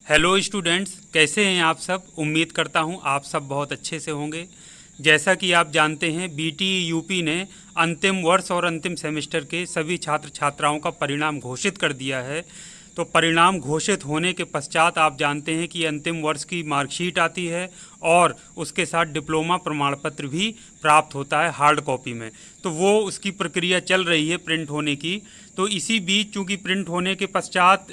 Hello students, कैसे हैं आप सब। उम्मीद करता हूं आप सब बहुत अच्छे से होंगे। जैसा कि आप जानते हैं, बीटी यूपी ने अंतिम वर्ष और अंतिम सेमेस्टर के सभी छात्र छात्राओं का परिणाम घोषित कर दिया है। तो परिणाम घोषित होने के पश्चात आप जानते हैं कि अंतिम वर्ष की मार्कशीट आती है और उसके साथ डिप्लोमा प्रमाण पत्र भी प्राप्त होता है हार्ड कॉपी में। तो वो उसकी प्रक्रिया चल रही है प्रिंट होने की। तो इसी बीच चूंकि प्रिंट होने के पश्चात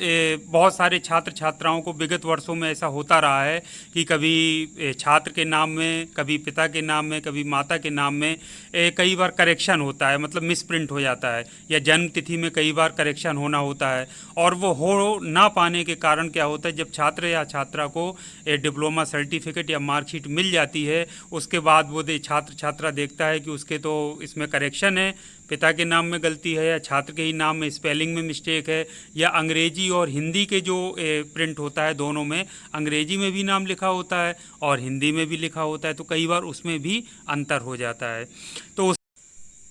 बहुत सारे छात्र छात्राओं को विगत वर्षों में ऐसा होता रहा है कि कभी छात्र के नाम में, कभी पिता के नाम में, कभी माता के नाम में कई बार करेक्शन होता है, मतलब मिस प्रिंट हो जाता है, या जन्म तिथि में कई बार करेक्शन होना होता है। और वो हो ना पाने के कारण क्या होता है, जब छात्र या छात्रा को डिप्लोमा सर्टिफिकेट या मार्कशीट मिल जाती है, उसके बाद वो छात्र छात्रा देखता है कि उसके तो इसमें करेक्शन है, पिता के नाम में गलती है, या छात्र के ही नाम में स्पेलिंग में मिस्टेक है, या अंग्रेजी और हिंदी के जो प्रिंट होता है दोनों में अंग्रेजी में भी नाम लिखा होता है और हिंदी में भी लिखा होता है, तो कई बार उसमें भी अंतर हो जाता है। तो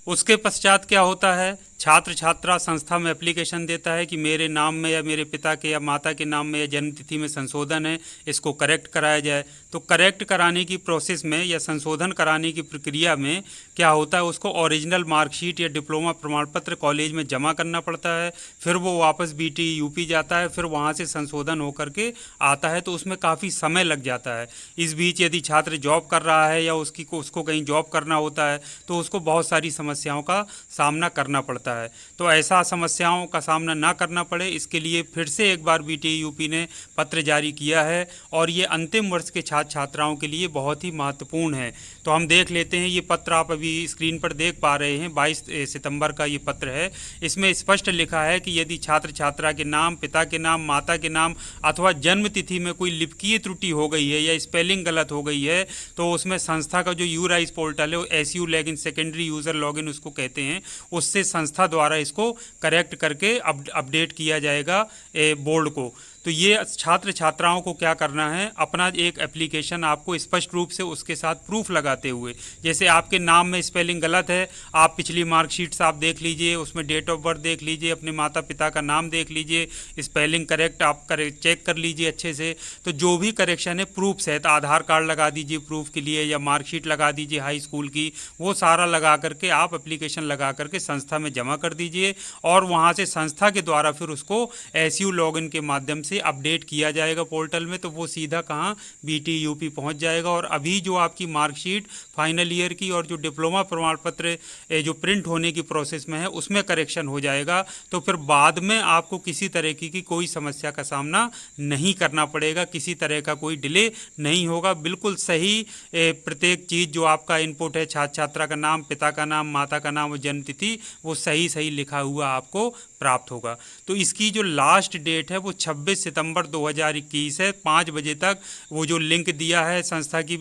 उसके पश्चात क्या होता है, छात्र छात्रा संस्था में एप्लीकेशन देता है कि मेरे नाम में या मेरे पिता के या माता के नाम में या जन्म तिथि में संशोधन है, इसको करेक्ट कराया जाए। तो करेक्ट कराने की प्रोसेस में या संशोधन कराने की प्रक्रिया में क्या होता है, उसको ओरिजिनल मार्कशीट या डिप्लोमा प्रमाण पत्र कॉलेज में जमा करना पड़ता है। फिर वो वापस बीटी यूपी जाता है, फिर वहाँ से संशोधन होकर के आता है, तो उसमें काफ़ी समय लग जाता है। इस बीच यदि छात्र जॉब कर रहा है या उसको कहीं जॉब करना होता है, तो उसको बहुत सारी समस्याओं का सामना करना पड़ता है। तो ऐसा समस्याओं का सामना ना करना पड़े, इसके लिए फिर से एक बार बीटी यूपी ने पत्र जारी किया है, और ये अंतिम वर्ष के छात्र छात्राओं के लिए बहुत ही महत्वपूर्ण है। तो हम देख लेते हैं, ये पत्र आप अभी स्क्रीन पर देख पा रहे हैं, 22 सितंबर का ये पत्र है। इसमें स्पष्ट लिखा है कि यदि छात्र छात्रा के नाम, पिता के नाम, माता के नाम अथवा जन्म तिथि में कोई लिपकीय त्रुटि हो गई है या स्पेलिंग गलत हो गई है, तो उसमें संस्था का जो यूराइज पोर्टल है, SU login, secondary user login उसको कहते हैं, उससे संस्था द्वारा इसको करेक्ट करके अपडेट किया जाएगा बोर्ड को। तो ये छात्र छात्राओं को क्या करना है, अपना एक एप्लीकेशन आपको स्पष्ट रूप से उसके साथ प्रूफ लगाते हुए, जैसे आपके नाम में स्पेलिंग गलत है, आप पिछली मार्कशीट्स आप देख लीजिए, उसमें डेट ऑफ बर्थ देख लीजिए, अपने माता पिता का नाम देख लीजिए, स्पेलिंग करेक्ट आप चेक कर लीजिए अच्छे से। तो जो भी करेक्शन है प्रूफ सहित, आधार कार्ड लगा दीजिए प्रूफ के लिए, या मार्कशीट लगा दीजिए हाई स्कूल की, वो सारा लगा करके आप एप्लीकेशन लगा करके संस्था में जमा कर दीजिए, और वहाँ से संस्था के द्वारा फिर उसको एसयू लॉगिन के माध्यम से अपडेट किया जाएगा पोर्टल में। तो वो सीधा कहाँ, बीटी यूपी पहुंच जाएगा, और अभी जो आपकी मार्कशीट फाइनल ईयर की और जो डिप्लोमा प्रमाण पत्र जो प्रिंट होने की प्रोसेस में है, उसमें करेक्शन हो जाएगा। तो फिर बाद में आपको किसी तरह की कोई समस्या का सामना नहीं करना पड़ेगा, किसी तरह का कोई डिले नहीं होगा। बिल्कुल सही प्रत्येक चीज़ जो आपका इनपुट है, छात्र छात्रा का नाम, पिता का नाम, माता का नाम और जन्म तिथि, वो सही सही लिखा हुआ आपको प्राप्त होगा। तो इसकी जो लास्ट डेट है वो 26 सितंबर 2021 है, 5 बजे तक। वो जो लिंक दिया है संस्था की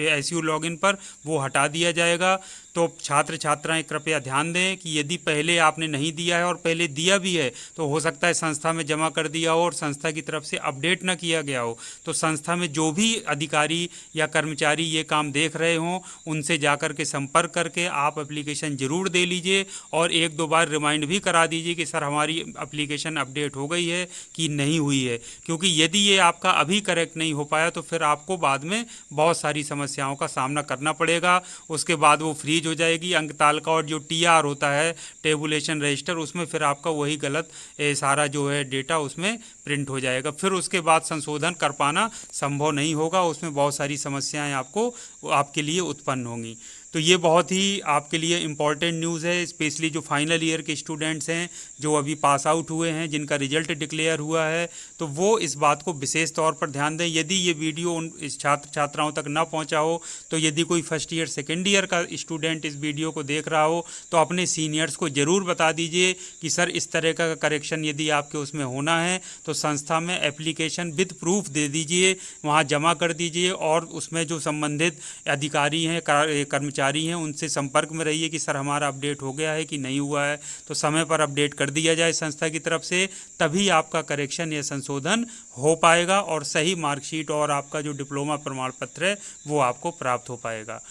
एसयू लॉगिन पर, वो हटा दिया जाएगा। तो छात्र छात्राएं कृपया ध्यान दें कि यदि पहले आपने नहीं दिया है और पहले दिया भी है, तो हो सकता है संस्था में जमा कर दिया हो और संस्था की तरफ से अपडेट ना किया गया हो। तो संस्था में जो भी अधिकारी या कर्मचारी ये काम देख रहे हों, उनसे जाकर के संपर्क करके आप एप्लीकेशन ज़रूर दे लीजिए, और एक दो बार रिमाइंड भी करा दीजिए कि सर हमारी एप्लीकेशन अपडेट हो गई है कि नहीं हुई है। क्योंकि यदि ये आपका अभी करेक्ट नहीं हो पाया, तो फिर आपको बाद में बहुत सारी समस्याओं का सामना करना पड़ेगा। उसके बाद वो फ्रीज हो जाएगी अंक तालिका, और जो टीआर होता है, टेबुलेशन रजिस्टर, उसमें फिर आपका वही गलत सारा जो है डेटा उसमें प्रिंट हो जाएगा। फिर उसके बाद संशोधन कर पाना संभव नहीं होगा, उसमें बहुत सारी समस्याएं आपके लिए उत्पन्न होंगी। तो ये बहुत ही आपके लिए इम्पॉर्टेंट न्यूज़ है, स्पेशली जो फाइनल ईयर के स्टूडेंट्स हैं, जो अभी पास आउट हुए हैं, जिनका रिजल्ट डिक्लेयर हुआ है, तो वो इस बात को विशेष तौर पर ध्यान दें। यदि ये वीडियो उन इस छात्र छात्राओं तक ना पहुंचा हो, तो यदि कोई फर्स्ट ईयर सेकेंड ईयर का स्टूडेंट इस वीडियो को देख रहा हो, तो अपने सीनियर्स को ज़रूर बता दीजिए कि सर इस तरह का करेक्शन यदि आपके उसमें होना है, तो संस्था में एप्लीकेशन विद प्रूफ दे दीजिए, वहाँ जमा कर दीजिए, और उसमें जो संबंधित अधिकारी हैं, कर्मचारी हैं, उनसे संपर्क में रहिए कि सर हमारा अपडेट हो गया है कि नहीं हुआ है। तो समय पर अपडेट कर दिया जाए संस्था की तरफ से, तभी आपका करेक्शन या संशोधन हो पाएगा, और सही मार्कशीट और आपका जो डिप्लोमा प्रमाण पत्र है वो आपको प्राप्त हो पाएगा।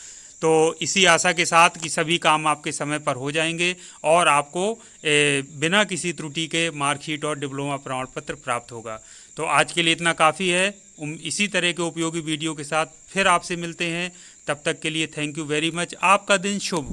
तो इसी आशा के साथ कि सभी काम आपके समय पर हो जाएंगे, और आपको बिना किसी त्रुटि के मार्कशीट और डिप्लोमा प्रमाण पत्र प्राप्त होगा। तो आज के लिए इतना काफ़ी है। इसी तरह के उपयोगी वीडियो के साथ फिर आपसे मिलते हैं। तब तक के लिए थैंक यू वेरी मच। आपका दिन शुभ।